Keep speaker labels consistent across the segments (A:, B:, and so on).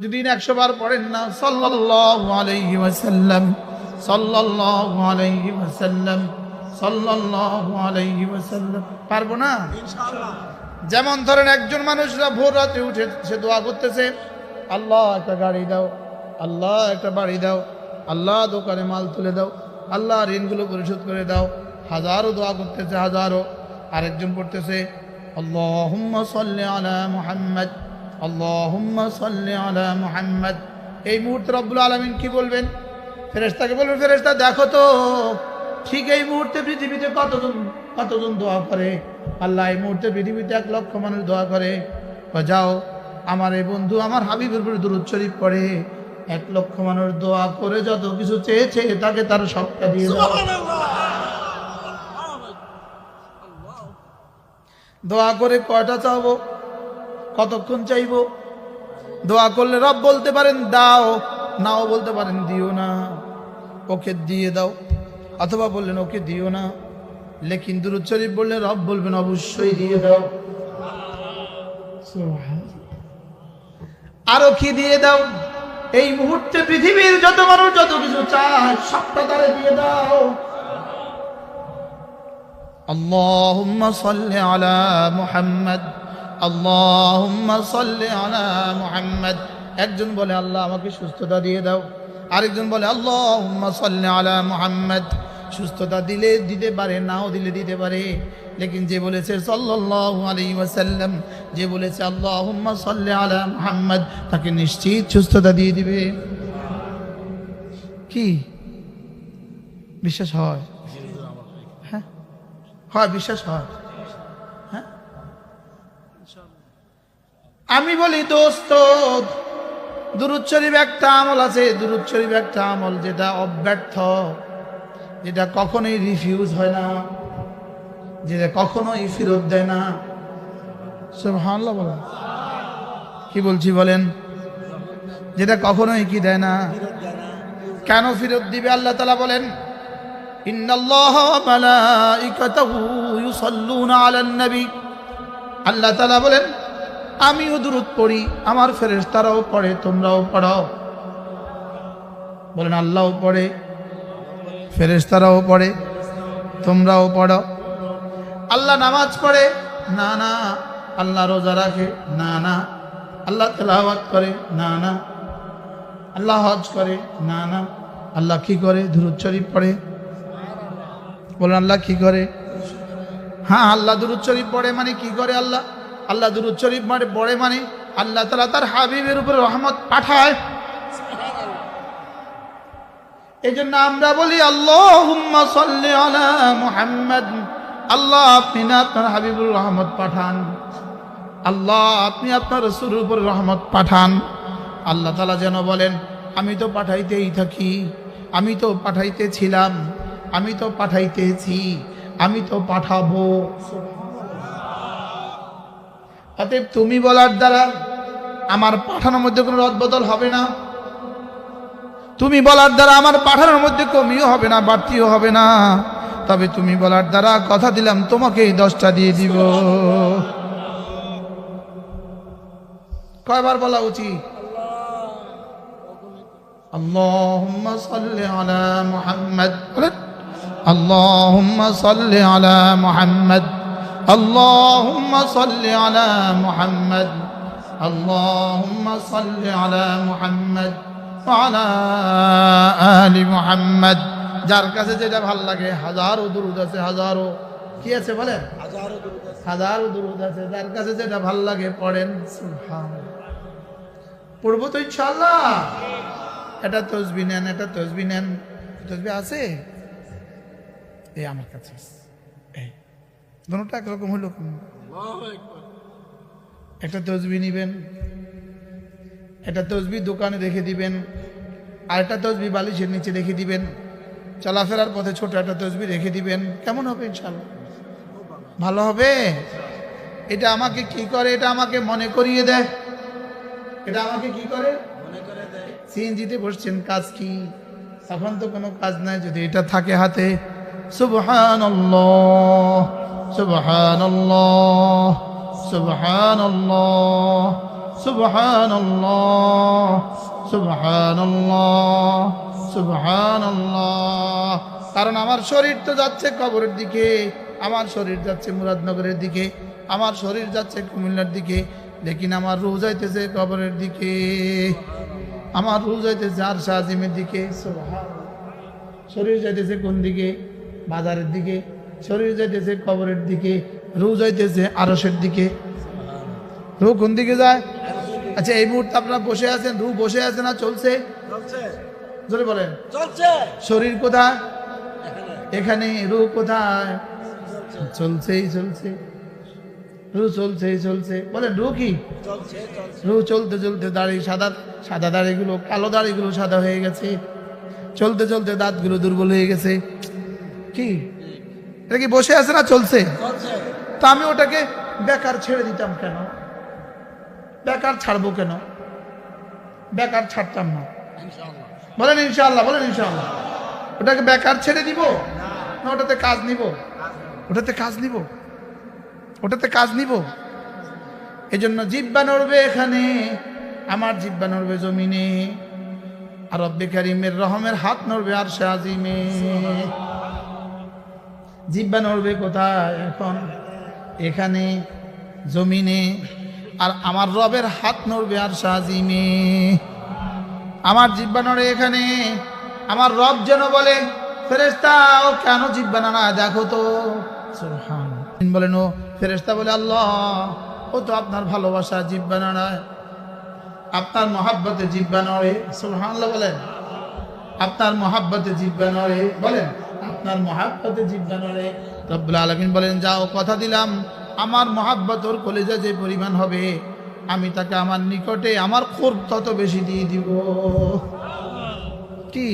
A: যদি 100 বার পড়েন না সাল্লাল্লাহু আলাইহি ওয়াসাল্লাম, সাল্লাল্লাহু আলাইহি ওয়াসাল্লাম, সাল্লাল্লাহু আলাইহি ওয়াসাল্লাম, পারবো না ইনশাআল্লাহ। যেমন ধরেন একজন মানুষরা ভোর রাতে উঠে সে দোয়া করতেছে, আল্লাহ একটা গাড়ি দাও, আল্লাহ একটা বাড়ি দাও, আল্লাহ দোকানে মাল তুলে দাও, আল্লাহ ঋণগুলো পরিশোধ করে দাও, হাজারো দোয়া করতেছে হাজারো। আরেকজন পড়তেছে আল্লাহুম্মা সাল্লি আলা মুহাম্মদ, আল্লাহুম্মা সাল্লি আলা মুহাম্মদ। এই মুহূর্তে রব্বুল আলামিন কি বলবেন? ফেরেশতাকে বলবেন, ফেরেশতা দেখো তো ঠিক এই মুহূর্তে পৃথিবীতে কতজন দোয়া করে। আল্লাহ এই মুহূর্তে পৃথিবীতে 1 লক্ষ মানুষ দোয়া করে। যাও আমার এই বন্ধু আমার হাবিবের উপরে দুরূদ শরীফ পড়ে, 1 লক্ষ মানুষ দোয়া করে যত কিছু চেয়েছে তাকে তার সবটা দিয়ে দাও। দোয়া করে কয়টা চাইবো, কতক্ষণ চাইবো? দোয়া করলে রব বলতে পারেন দাও, নাও বলতে পারেন দিও না, ওকে দিয়ে দাও, অথবা বললেন ওকে দিও না। লেকিন দুরূদ শরীফ বললে রব বলবেন অবশ্যই দিয়ে দাও। আরো কি দিয়ে দাও? এই মুহূর্তে পৃথিবীর যত মানুষ যত কিছু চায় সবটা তারে দিয়ে দাও। আল্লাহুম্মা সাল্লি আলা মুহাম্মদ, আল্লাহুম্মা সাল্লি আলা মুহাম্মদ। একজন বলে আল্লাহ আমাকে সুস্থতা দিয়ে দাও, আরেকজন বলে আল্লাহুম্মা সাল্লি আলা মুহাম্মদ। সুস্থতা দিলে দিতে পারে, নাও দিলে দিতে পারে, লেকিন যে বলেছে সাল্লাল্লাহু আলাইহি ওয়াসাল্লাম, যে বলেছে আল্লাহুম্মা সাল্লি আলা মুহাম্মদ, তাকে নিশ্চিত সুস্থতা দিয়ে দিবে। কি বিশ্বাস হয়? হ্যাঁ হয়, বিশ্বাস হয়। হ্যাঁ আমি বলি দোস্ত, দুরূদ শরীফ একটা আমল আছে, দুরূদ শরীফ একটা আমল যেটা অব্যর্থ, যেটা কখনোই রিফিউজ হয় না, যেটা কখনোই ফেরত দেয় না। সুবহানাল্লাহ বলেন। কি বলছি বলেন? যেটা কখনোই কি দেয় না। কেন ফেরত দিবে? আল্লাহ তাআলা বলেন ইন্নাল্লাহা ওয়া মালাইকাতাহু ইউসাল্লুনা আলান নবী। আল্লাহ তাআলা বলেন আমিও দুরূদ পড়ি, আমার ফেরেশতারাও পড়ে, তোমরাও পড়ো। বলেন আল্লাহও পড়ে, ফেরেশতারাও পড়ে, তোমরাও পড়ো। আল্লাহ নামাজ পড়ে? না না। আল্লাহ রোজা রাখে? না না। আল্লাহ তেলাওয়াত করে? না না। আল্লাহ হজ করে? না না। আল্লাহ কি করে? দুরূদ শরীফ পড়ে। বলেন আল্লাহ কি করে? হ্যাঁ, আল্লাহ দুরূদ শরীফ পড়ে মানে কি করে? আল্লাহ দুরূদ শরীফ মানে পড়ে মানে আল্লাহ তাআলা তার হাবিবের উপর রহমত পাঠায়। এই জন্য আমরা বলি আল্লাহুম্মা সাল্লি আলা মুহাম্মদ। আল্লাহ আপনি না আপনার হাবিবুর রহমত পাঠান, আল্লাহ আপনি আপনার রাসূলের উপর রহমত পাঠান। আল্লাহ তাআলা যেন বলেন আমি তো পাঠাইতেই থাকি, আমি তো পাঠাইতেছিলাম, আমি তো পাঠাইতেছি, আমি তো পাঠাবো। অতএব তুমি বলার দ্বারা আমার পাঠানোর মধ্যে কোনো রদবদল হবে না, তুমি বলার দ্বারা আমার পাঠানোর মধ্যে কমিও হবে না, বাড়তিও হবে না। তবে তুমি বলার দ্বারা কথা দিলাম তোমাকে 10টা দিয়ে দিব। কয়বার বলা উচিত? আল্লাহুম্মা সাল্লি আলা মুহাম্মদ। বলেন আল্লাহুম্মা সাল্লি আলা মুহাম্মদ, আল্লাহুম্মা সাল্লি আলা মুহাম্মদ, আল্লাহুম্মা সাল্লি আলা মুহাম্মদ ওয়া আলা আলি মুহাম্মদ। যার কাছে যেটা ভাল লাগে, হাজারো দুরূদ আছে, হাজারো কি আছে বলেন, হাজারো দুরূদ আছে, যার কাছে যেটা ভাল লাগে পড়েন। সুবহানাল্লাহ। পড়বো তো ইনশাআল্লাহ। এটা তাসবিহ নেন, এটা তাসবিহ নেন। তাসবিহ আছে এই আমার কাছে, এই দুটোটা একরকম হলো। একটা তাসবিহ নিবেন, একটা তাসবিহ দোকানে রেখে দিবেন, আর একটা তাসবিহ বালিশের নিচে রেখে দিবেন, চলাফেরার পথে ছোট একটা তাসবিহ রেখে দিবেন। কেমন হবে ইনশাআল্লাহ? ভালো হবে। এটা আমাকে কি করে? এটা আমাকে মনে করিয়ে দেয়। এটা আমাকে কি করে? মনে করে দেয়। সিএনজিতে বসছেন, কাজ কি? এখন তো কোনো কাজ নাই, যদি এটা থাকে হাতে, সুবহানাল্লাহ, সুবহানাল্লাহ, সুবহানাল্লাহ, সুবহানাল্লাহ সুবহানাল্লাহ সুবহানাল্লাহ। কারণ আমার শরীর তো যাচ্ছে কবরের দিকে, আমার শরীর যাচ্ছে মুরাদনগরের দিকে, আমার শরীর যাচ্ছে কুমিল্লার দিকে, লেকিন আমার রূহ যাইতেছে কবরের দিকে, আমার রূহ যাইতেছে আরশ আজিমের দিকে। সুবহানাল্লাহ। শরীর যাইতেছে কোন দিকে? বাজারের দিকে। শরীর যাইতেছে কবরের দিকে, রূহ যাইতেছে আরশের দিকে। রূহ কোন দিকে যায়? আচ্ছা, এই মুহূর্তে আপনারা বসে আছেন, রূহ বসে আছে না চলছে? জোরে বলেন।
B: চলছে।
A: শরীর কোথায়? এখানে। রূহ কোথায়? চলছেই চলছে, রূহ চলছেই চলছে। বলেন রূহ কি? রূহ চলতে চলতে দাড়ি সাদা, সাদা দাড়িগুলো কালো, দাড়িগুলো সাদা হয়ে গেছে। চলতে চলতে দাঁতগুলো দুর্বল হয়ে গেছে। কি এটা কি বসে আছে না চলছে? তো আমি ওটাকে বেকার ছেড়ে দিতাম কেন? বেকার ছাড়বো কেন? বেকার ছাড়তাম না। বলেন ইনশাআল্লাহ, বলেন ইনশাআল্লাহ। ওটাকে বেকার ছেড়ে দিব না ওটাতে কাজ নিব? ওটাতে কাজ নিব, ওটাতে কাজ নিব। এজন্য জিহ্বা নড়বে এখানে, আমার জিহ্বা নড়বে জমিনে, আর রব্বে কারীমের রহমের হাত নড়বে আরশে আজিমে। জিহ্বা নড়বে কোথায় এখন? এখানে জমিনে। আর আমার রবের হাত নড়বে আরশে আজিমে। আমার জিহ্বা নড়ে এখানে, আমার রব যেন বলে, ফেরেশতা ও কেন জিহ্বা নাড়া দেখো তো। সুবহানাল্লাহ। বলেন ও ফেরেশতা বলে, আল্লাহ ও তো আপনার ভালোবাসা জিহ্বা নাড়ায়, আপনার মহাব্বতে জিহ্বা নড়ে। সুবহানাল্লাহ বলেন। আপনার মহাব্বতে জিহ্বা নড়ে। বলেন আপনার মহাব্বতে জিহ্বা নড়ে। রব্বুল আলামিন বলেন, যাও কথা দিলাম আমার মহাব্বত ওর কলিজা যে পরিমাণ হবে, আমি তাকে আমার নিকটে আমার কুরব তত বেশি দিয়ে দিব। কি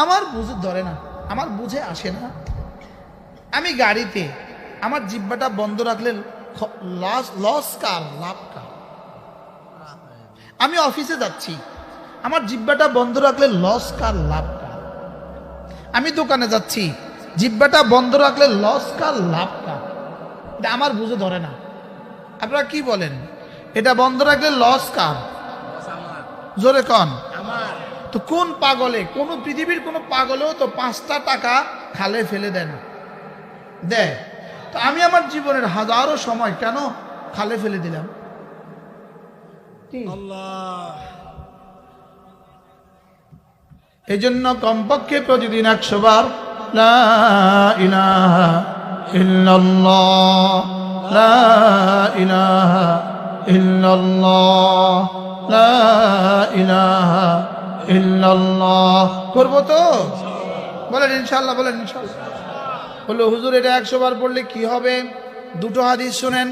A: আমার বুঝে ধরে না, আমার বুঝে আসে না। আমি গাড়িতে আমার জিহ্বাটা বন্ধ রাখলে লস কার, লাভ কার? আমি অফিসে যাচ্ছি, আমার জিহ্বাটা বন্ধ রাখলে লস কার, লাভ কার? আমি দোকানে যাচ্ছি, জিহ্বাটা বন্ধ রাখলে লস কার, লাভ কার? এটা আমার বুঝে ধরে না। আপনারা কি বলেন, এটা বন্ধ রাখলে লস কার? জোরে কন। তো কোন পাগলে, কোন পৃথিবীর কোন পাগলেও তো 5টা টাকা খালে ফেলে দেয় না, দেয়? তো আমি আমার জীবনের হাজারো সময় কেন খালে ফেলে দিলাম? এই জন্য কমপক্ষে প্রতিদিন 100 বার লা ইলাহা ইল্লাল্লাহ, লা ইলাহা ইল্লাল্লাহ, লা ইলাহা ইল্লাল্লাহ করবো তো? বলেন ইনশাআল্লাহ, বলেন ইনশাআল্লাহ। বললো হুজুর এটা 100 বার পড়লে কি হবে? দুটো হাদিস শুনেন।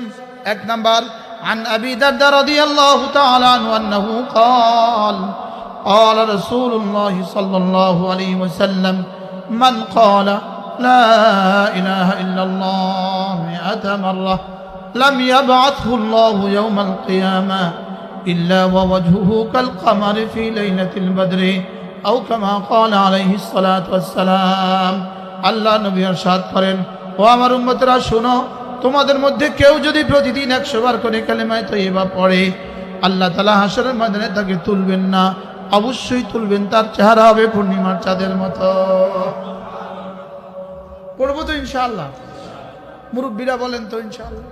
A: 1 নাম্বার, عن أبي الدرداء رضي الله تعالى عنه أنه قال قال رسول الله صلى الله عليه وسلم من قال لا إله إلا الله 100 مرة لم يبعثه الله يوم القيامة إلا ووجهه كالقمر في ليلة البدر أو كما قال عليه الصلاة والسلام। আল্লাহ নবী ইরশাদ করেন, ও আমার উম্মতরা শোনো, তোমাদের মধ্যে কেউ যদি প্রতিদিন 100 বার করে কালেমা তয়্যিবা পড়ে, আল্লাহ তাআলা হাশরের ময়দানে তাকে তুলবেন না, অবশ্যই তুলবেন, তার চেহারা হবে পূর্ণিমার চাঁদের মতো। পড়বো তো ইনশাআল্লাহ? মুরব্বীরা বলেন তো ইনশাআল্লাহ?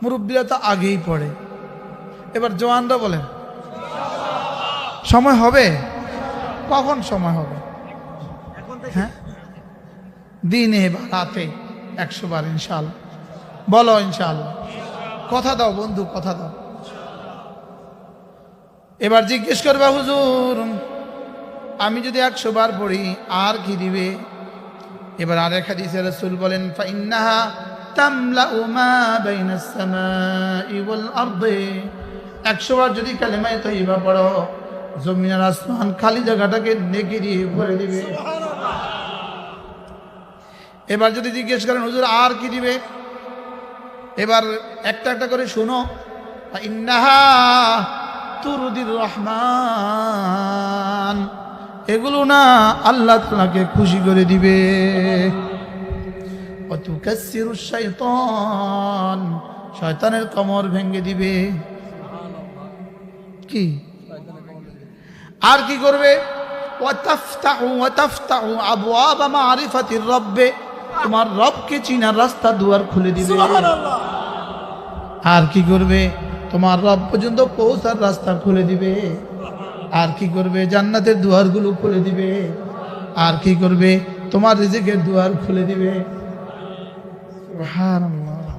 A: মুরব্বীরা তো আগেই পড়ে, এবার জওয়ানরা বলেন সময় হবে? কখন সময় হবে? হ্যাঁ, দিনে বা রাতে 100 বার ইনশাআল্লাহ বলো, ইনশাআল্লাহ। কথা দাও বন্ধু, কথা দাও। এবার জিজ্ঞেস করবা, হুজুর আমি যদি 100 বার পড়ি আর কি দিবে? এবার আরেক হাদিসে রাসূল বলেন, ফাইন্নাহা তামলাউ মা বাইনাস সামাই ওয়াল আরদি। 100 বার যদি কালেমা তয়্যিবা পড়ো, জমিন আর আসমান খালি জায়গাটাকে নেকি দিয়ে ভরে দিবে। এবার যদি জিজ্ঞেস করেন হুজুর আর কি দিবে, এবার একটা একটা করে শুনো। ইন্নাহা তুরদির রহমান, এগুলো না আল্লাহ তাআলাকে খুশি করে দিবে। ওয়া তুকাসসিরুশ শাইতান, শয়তানের কোমর ভেঙে দিবে। কি আর কি করবে? ওয়াতাফতাহু আবওয়াবা মারিফাতির রাব্বে, তোমার রবকে চিনার রাস্তা দুয়ার খুলে দিবে। আর কি করবে? তোমার রব পর্যন্ত পৌঁছার রাস্তা খুলে দিবে। আর কি করবে? জান্নাতের দুয়ারগুলো খুলে দিবে। আর কি করবে? তোমার রিজিকের দুয়ার খুলে দিবে। সুবহানাল্লাহ।